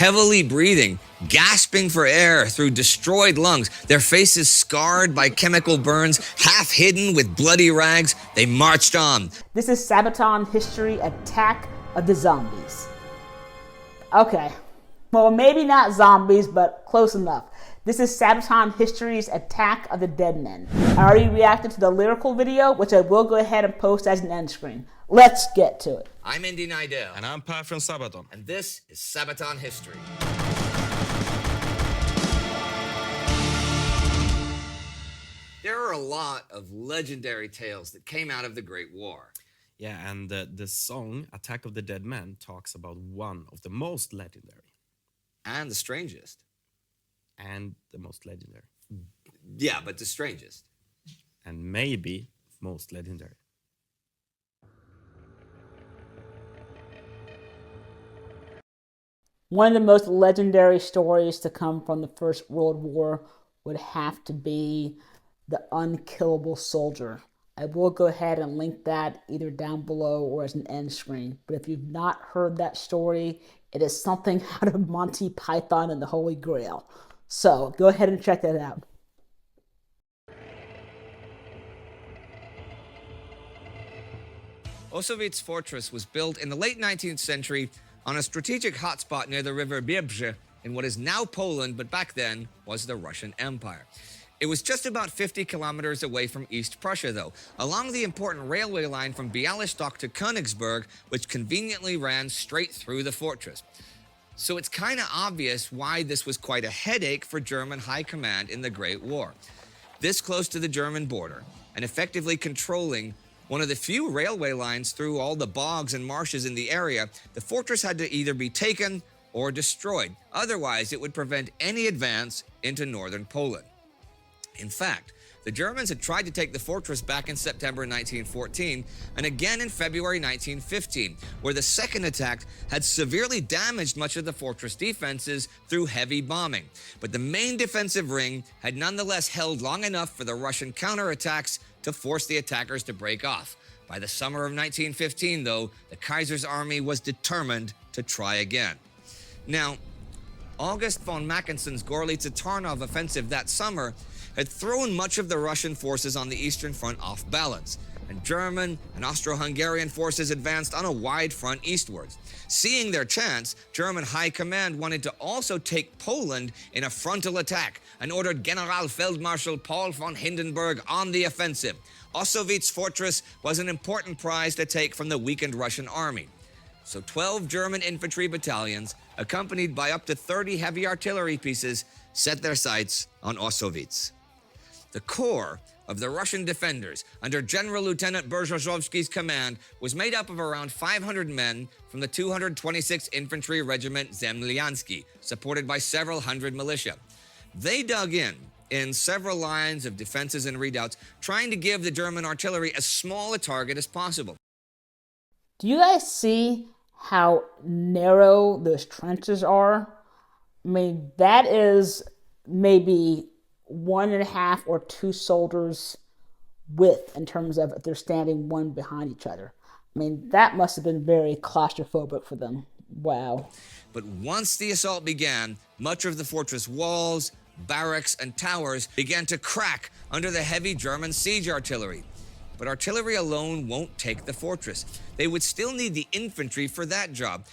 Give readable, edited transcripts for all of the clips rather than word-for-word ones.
heavily breathing, gasping for air through destroyed lungs, their faces scarred by chemical burns, half hidden with bloody rags, they marched on. This is Sabaton History Attack of the Zombies. Okay, well, maybe not zombies, but close enough. This is Sabaton History's Attack of the Dead Men. I already reacted to the lyrical video, which I will go ahead and post as an end screen. Let's get to it. I'm Indy Neidell. And I'm Per from Sabaton. And this is Sabaton History. There are a lot of legendary tales that came out of the Great War. Yeah, and the song Attack of the Dead Men talks about one of the most legendary. And the strangest. And the most legendary. Yeah, but the strangest. And maybe most legendary. One of the most legendary stories to come from the First World War would have to be the unkillable soldier. I will go ahead and link that either down below or as an end screen. But if you've not heard that story, it is something out of Monty Python and the Holy Grail. So go ahead and check that out. Osowiec Fortress was built in the late 19th century on a strategic hotspot near the river Biebrze in what is now Poland, but back then was the Russian Empire. It was just about 50 kilometers away from East Prussia, though, along the important railway line from Bialystok to Königsberg, which conveniently ran straight through the fortress. So it's kind of obvious why this was quite a headache for German high command in the Great War. This close to the German border, and effectively controlling one of the few railway lines through all the bogs and marshes in the area, the fortress had to either be taken or destroyed. Otherwise, it would prevent any advance into northern Poland. In fact, the Germans had tried to take the fortress back in September 1914 and again in February 1915, where the second attack had severely damaged much of the fortress defenses through heavy bombing. But the main defensive ring had nonetheless held long enough for the Russian counterattacks to force the attackers to break off. By the summer of 1915, though, the Kaiser's army was determined to try again. Now, August von Mackensen's Gorlice-Tarnów offensive that summer had thrown much of the Russian forces on the Eastern Front off balance, and German and Austro-Hungarian forces advanced on a wide front eastwards. Seeing their chance, German high command wanted to also take Poland in a frontal attack and ordered Generalfeldmarschall Paul von Hindenburg on the offensive. Osowiec Fortress was an important prize to take from the weakened Russian army. So 12 German infantry battalions, accompanied by up to 30 heavy artillery pieces, set their sights on Osowiec. The core of the Russian defenders, under General Lieutenant Berzhozowski's command, was made up of around 500 men from the 226th Infantry Regiment Zemlyansky, supported by several hundred militia. They dug in several lines of defenses and redoubts, trying to give the German artillery as small a target as possible. Do you guys see how narrow those trenches are? I mean, that is maybe 1.5 or 2 soldiers width in terms of if they're standing one behind each other. I mean, that must have been very claustrophobic for them. Wow. But once the assault began, much of the fortress walls, barracks, and towers began to crack under the heavy German siege artillery. But artillery alone won't take the fortress. They would still need the infantry for that job.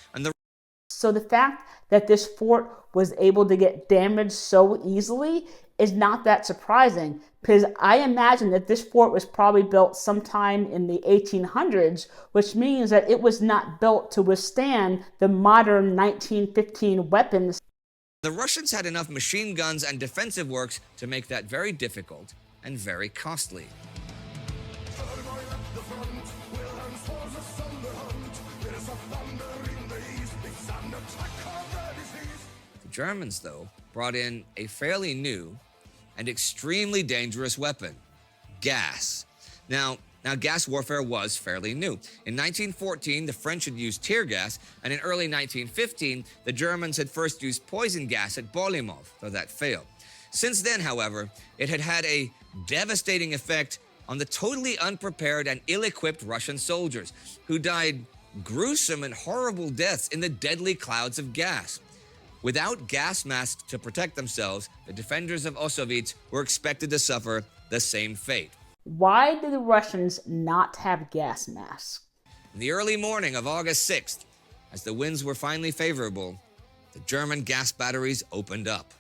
So the fact that this fort was able to get damaged so easily is not that surprising, because I imagine that this fort was probably built sometime in the 1800s, which means that it was not built to withstand the modern 1915 weapons. The Russians had enough machine guns and defensive works to make that very difficult and very costly. The Germans, though, brought in a fairly new and extremely dangerous weapon: gas. Now, gas warfare was fairly new. In 1914, the French had used tear gas, and in early 1915, the Germans had first used poison gas at Bolimov, though that failed. Since then, however, it had had a devastating effect on the totally unprepared and ill-equipped Russian soldiers, who died gruesome and horrible deaths in the deadly clouds of gas. Without gas masks to protect themselves, the defenders of Osowiec were expected to suffer the same fate. Why did the Russians not have gas masks? In the early morning of August 6th, as the winds were finally favorable, the German gas batteries opened up.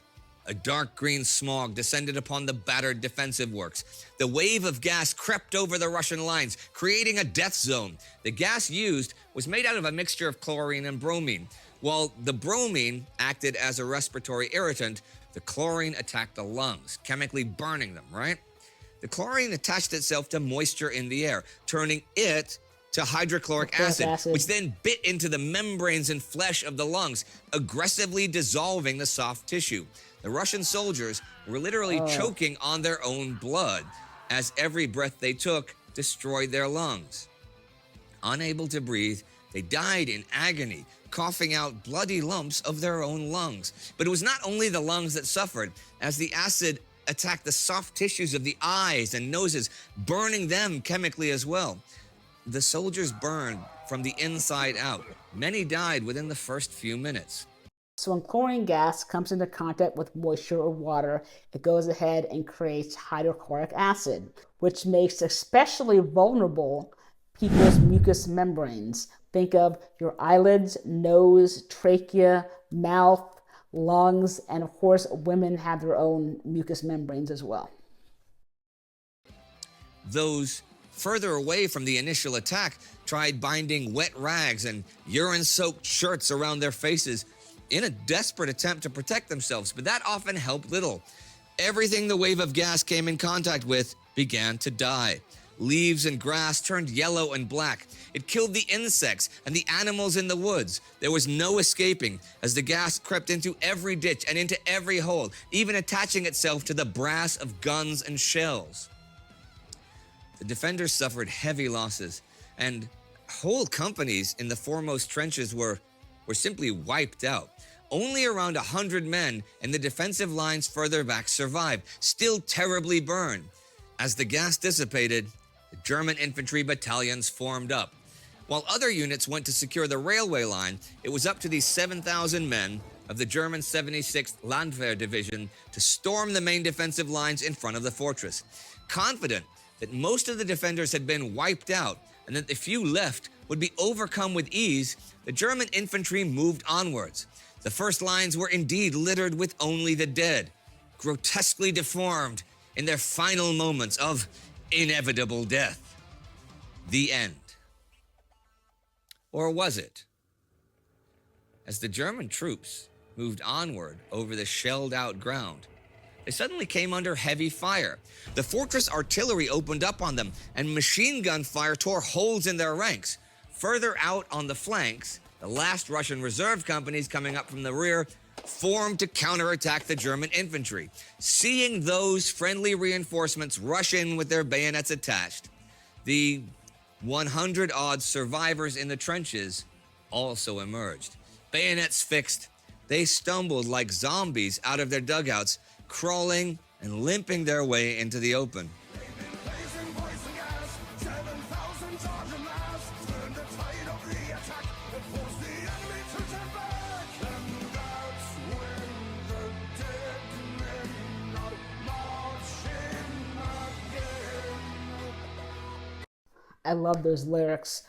A dark green smog descended upon the battered defensive works. The wave of gas crept over the Russian lines, creating a death zone. The gas used was made out of a mixture of chlorine and bromine. While the bromine acted as a respiratory irritant, the chlorine attacked the lungs, chemically burning them, right? The chlorine attached itself to moisture in the air, turning it to hydrochloric acid, which then bit into the membranes and flesh of the lungs, aggressively dissolving the soft tissue. The Russian soldiers were literally choking on their own blood, as every breath they took destroyed their lungs. Unable to breathe, they died in agony, coughing out bloody lumps of their own lungs. But it was not only the lungs that suffered, as the acid attacked the soft tissues of the eyes and noses, burning them chemically as well. The soldiers burned from the inside out. Many died within the first few minutes. So when chlorine gas comes into contact with moisture or water, it goes ahead and creates hydrochloric acid, which makes especially vulnerable people's mucous membranes. Think of your eyelids, nose, trachea, mouth, lungs, and of course, women have their own mucous membranes as well. Those further away from the initial attack tried binding wet rags and urine-soaked shirts around their faces in a desperate attempt to protect themselves, but that often helped little. Everything the wave of gas came in contact with began to die. Leaves and grass turned yellow and black. It killed the insects and the animals in the woods. There was no escaping as the gas crept into every ditch and into every hole, even attaching itself to the brass of guns and shells. The defenders suffered heavy losses, and whole companies in the foremost trenches were simply wiped out. Only around 100 men in the defensive lines further back survived, still terribly burned. As the gas dissipated, the German infantry battalions formed up. While other units went to secure the railway line, it was up to these 7,000 men of the German 76th Landwehr Division to storm the main defensive lines in front of the fortress. Confident that most of the defenders had been wiped out and that the few left would be overcome with ease, the German infantry moved onwards. The first lines were indeed littered with only the dead, grotesquely deformed in their final moments of inevitable death. The end. Or was it? As the German troops moved onward over the shelled-out ground, they suddenly came under heavy fire. The fortress artillery opened up on them, and machine gun fire tore holes in their ranks. Further out on the flanks, the last Russian reserve companies coming up from the rear formed to counterattack the German infantry. Seeing those friendly reinforcements rush in with their bayonets attached, the 100-odd survivors in the trenches also emerged. Bayonets fixed, they stumbled like zombies out of their dugouts, crawling and limping their way into the open. I love those lyrics.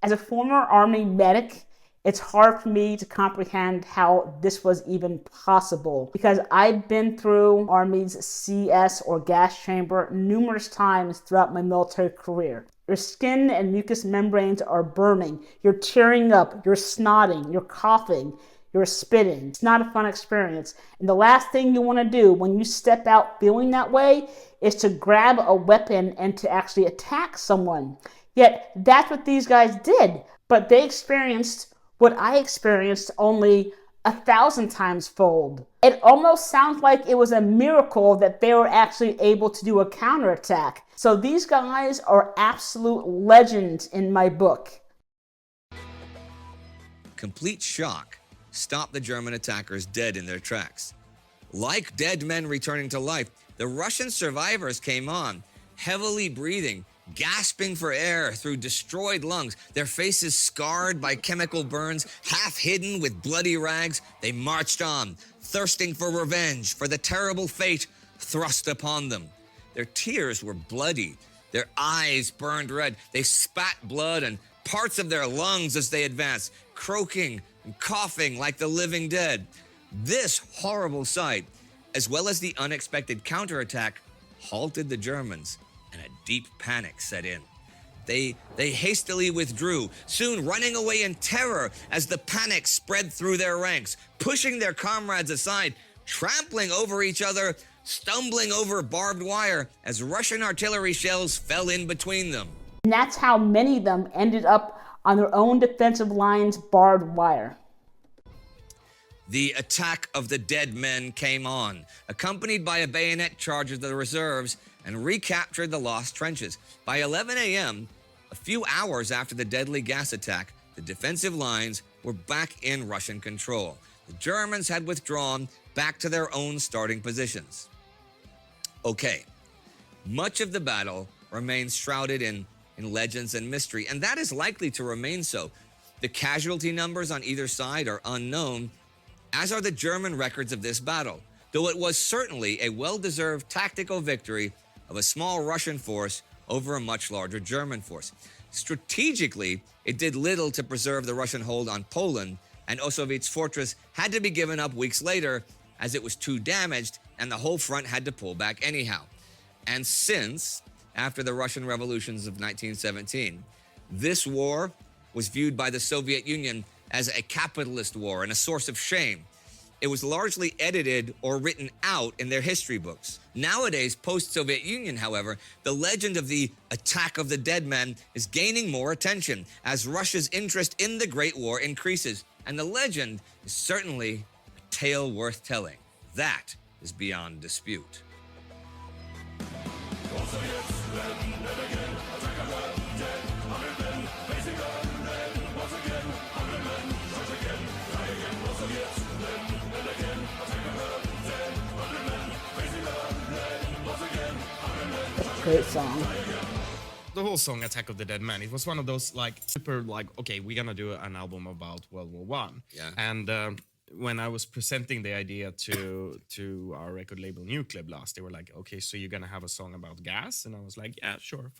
As a former Army medic, it's hard for me to comprehend how this was even possible because I've been through Army's CS or gas chamber numerous times throughout my military career. Your skin and mucous membranes are burning. You're tearing up. You're snotting. You're coughing. You're spitting. It's not a fun experience. And the last thing you want to do when you step out feeling that way is to grab a weapon and to actually attack someone. Yet that's what these guys did. But they experienced what I experienced only 1,000 times fold. It almost sounds like it was a miracle that they were actually able to do a counterattack. So these guys are absolute legends in my book. Complete shock stopped the German attackers dead in their tracks. Like dead men returning to life, the Russian survivors came on, heavily breathing gasping for air through destroyed lungs, their faces scarred by chemical burns, half hidden with bloody rags, they marched on, thirsting for revenge for the terrible fate thrust upon them. Their tears were bloody, their eyes burned red, they spat blood and parts of their lungs as they advanced, croaking and coughing like the living dead. This horrible sight, as well as the unexpected counterattack, halted the Germans, and a deep panic set in. They hastily withdrew, soon running away in terror as the panic spread through their ranks, pushing their comrades aside, trampling over each other, stumbling over barbed wire as Russian artillery shells fell in between them. And that's how many of them ended up on their own defensive lines' barbed wire. The attack of the dead men came on, accompanied by a bayonet charge of the reserves, and recaptured the lost trenches. By 11 a.m., a few hours after the deadly gas attack, the defensive lines were back in Russian control. The Germans had withdrawn back to their own starting positions. Okay, much of the battle remains shrouded in legends and mystery, and that is likely to remain so. The casualty numbers on either side are unknown, as are the German records of this battle, though it was certainly a well-deserved tactical victory of a small Russian force over a much larger German force. Strategically, it did little to preserve the Russian hold on Poland, and Osowiec fortress had to be given up weeks later as it was too damaged and the whole front had to pull back anyhow. And since, after the Russian revolutions of 1917, this war was viewed by the Soviet Union as a capitalist war and a source of shame, it was largely edited or written out in their history books. Nowadays, post-Soviet Union, however, the legend of the attack of the dead men is gaining more attention as Russia's interest in the Great War increases. And the legend is certainly a tale worth telling. That is beyond dispute. Great song. The whole song "Attack of the Dead Man," it was one of those like super like, okay, we're gonna do an album about World War One. Yeah. And when I was presenting the idea to our record label Nuclear Blast, they were like, okay, so you're gonna have a song about gas? And I was like, yeah, sure,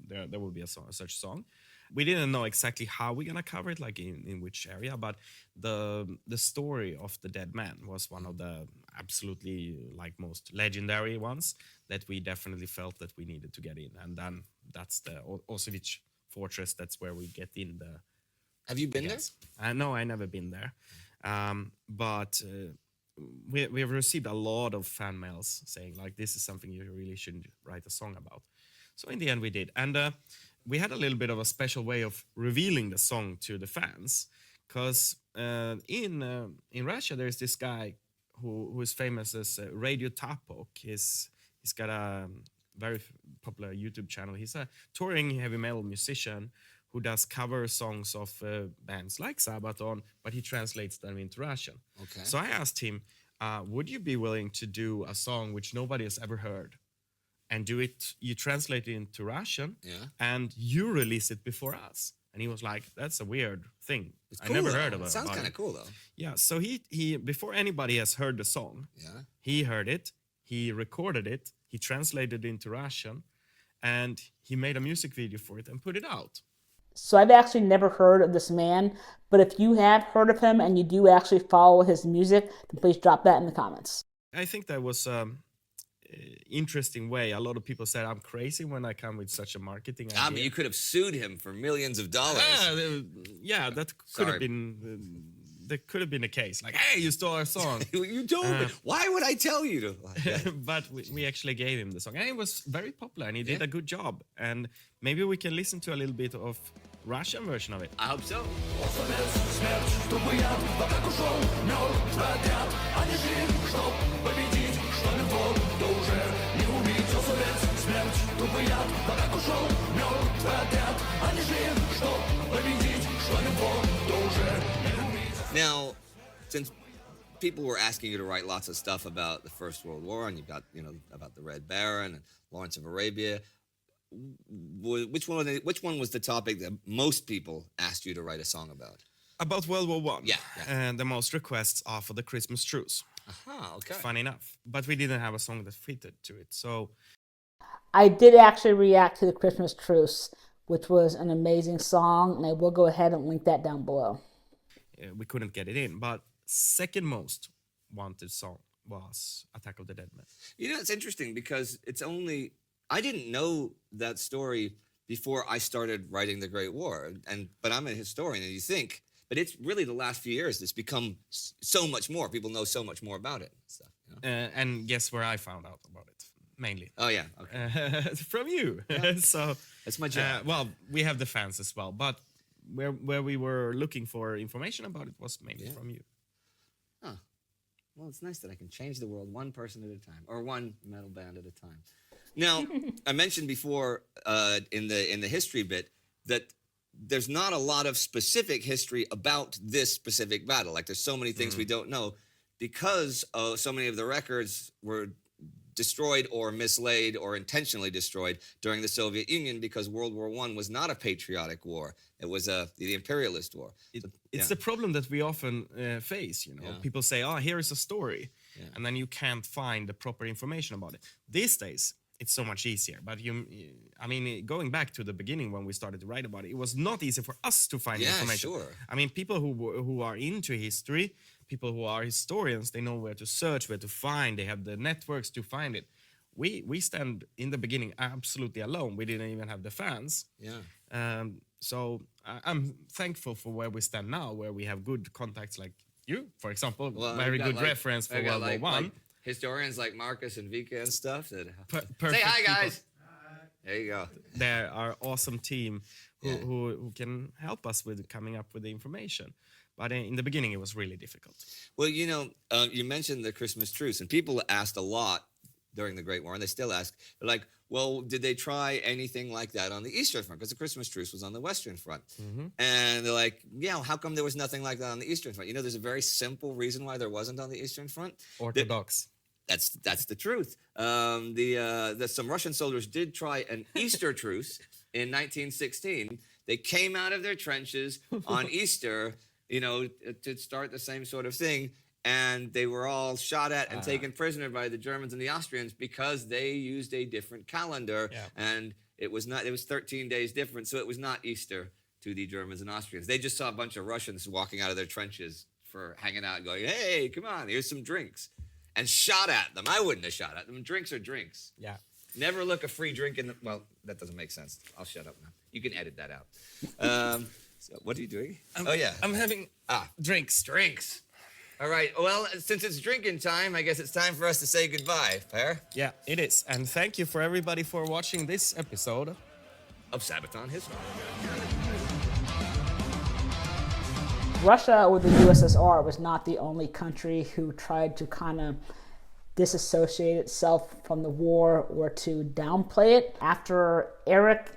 there will be a such song. We didn't know exactly how we're gonna cover it, like in which area, but the story of the dead man was one of the absolutely like most legendary ones that we definitely felt that we needed to get in. And then that's the Osowiec fortress. That's where we get in the. Have you been there? No, I never been there. But we have received a lot of fan mails saying like, this is something you really should write a song about. So in the end we did. And we had a little bit of a special way of revealing the song to the fans, because in Russia there's this guy who is famous as Radio Tapok. He's got a very popular YouTube channel. He's a touring heavy metal musician who does cover songs of bands like Sabaton, but he translates them into Russian. Okay. So I asked him, would you be willing to do a song which nobody has ever heard, and do it? You translate it into Russian, and you release it before us. And he was like, "That's a weird thing. It's I cool, never though. heard of it." It sounds kind of cool, though. Yeah. So he before anybody has heard the song, he heard it, he recorded it, he translated it into Russian, and he made a music video for it and put it out. So I've actually never heard of this man, but if you have heard of him and you do actually follow his music, then please drop that in the comments. I think that was interesting way. A lot of people said I'm crazy when I come with such a marketing idea. I mean, you could have sued him for millions of dollars. Yeah, that could have been. That could have been the case. Like, hey, you stole our song. You told me. Why would I tell you to? But we actually gave him the song, and it was very popular, and he did a good job. And maybe we can listen to a little bit of Russian version of it. I hope so. Now, since people were asking you to write lots of stuff about the First World War, and you've got, about the Red Baron and Lawrence of Arabia, which one was the topic that most people asked you to write a song about? About World War One. Yeah. And the most requests are for the Christmas truce. Aha, okay. Fun enough. But we didn't have a song that fitted to it. So I did actually react to the Christmas Truce, which was an amazing song, and I will go ahead and link that down below. we couldn't get it in. But second most wanted song was Attack of the Dead Men. You know, it's interesting because I didn't know that story before I started writing The Great War, but I'm a historian, and you think, but it's really the last few years it's become so much more. People know so much more about it. Stuff, you know? And guess where I found out about it? Mainly. Oh yeah, okay. From you. Yeah. So That's my job. well, we have the fans as well, but where we were looking for information about it was mainly from you. Huh. Well, it's nice that I can change the world one person at a time, or one metal band at a time. Now, I mentioned before in the history bit that there's not a lot of specific history about this specific battle. Like, there's so many things we don't know because so many of the records were destroyed or mislaid or intentionally destroyed during the Soviet Union, because World War I was not a patriotic war. It was the imperialist war. It's the problem that we often face, you know. Yeah. People say, oh, here is a story, and then you can't find the proper information about it. These days, it's so much easier. But I mean, going back to the beginning when we started to write about it, it was not easy for us to find information. Sure. I mean, people who are into history, people who are historians, they know where to search, where to find. They have the networks to find it. We stand in the beginning absolutely alone. We didn't even have the fans. Yeah. So I'm thankful for where we stand now, where we have good contacts like you, for example. Well, very I've got, good reference for World War One. Like historians like Marcus and Vika and stuff. That Perfect say hi, people. guys. There you go. They're our awesome team who can help us with coming up with the information. But in the beginning, it was really difficult. Well, you know, you mentioned the Christmas truce, and people asked a lot during the Great War, and they still ask, they're like, well, did they try anything like that on the Eastern Front? Because the Christmas truce was on the Western Front. And they're like, yeah, how come there was nothing like that on the Eastern Front? You know, there's a very simple reason why there wasn't on the Eastern Front. Orthodox. That's the truth. Some Russian soldiers did try an Easter truce in 1916. They came out of their trenches on Easter, you know, to start the same sort of thing, and they were all shot at and taken prisoner by the Germans and the Austrians because they used a different calendar, and it was 13 days different, so it was not Easter to the Germans and Austrians. They just saw a bunch of Russians walking out of their trenches for hanging out and going, hey, come on, here's some drinks. And shot at them. I wouldn't have shot at them. Drinks are drinks. Yeah. Never look a free drink in the... Well, that doesn't make sense. I'll shut up now. You can edit that out. So what are you doing? I'm having drinks. Drinks. All right. Well, since it's drinking time, I guess it's time for us to say goodbye, Per. Yeah, it is. And thank you for everybody for watching this episode Of Sabaton History. Russia or the USSR was not the only country who tried to kind of disassociate itself from the war or to downplay it. After Erich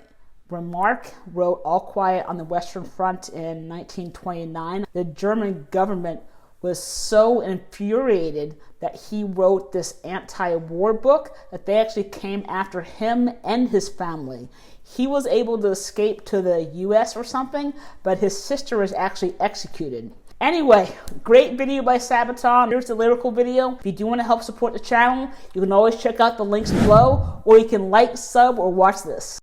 Remarque wrote All Quiet on the Western Front in 1929, the German government was so infuriated that he wrote this anti-war book that they actually came after him and his family. He was able to escape to the US or something, but his sister was actually executed. Anyway, great video by Sabaton. Here's the lyrical video. If you do want to help support the channel, you can always check out the links below, or you can like, sub, or watch this.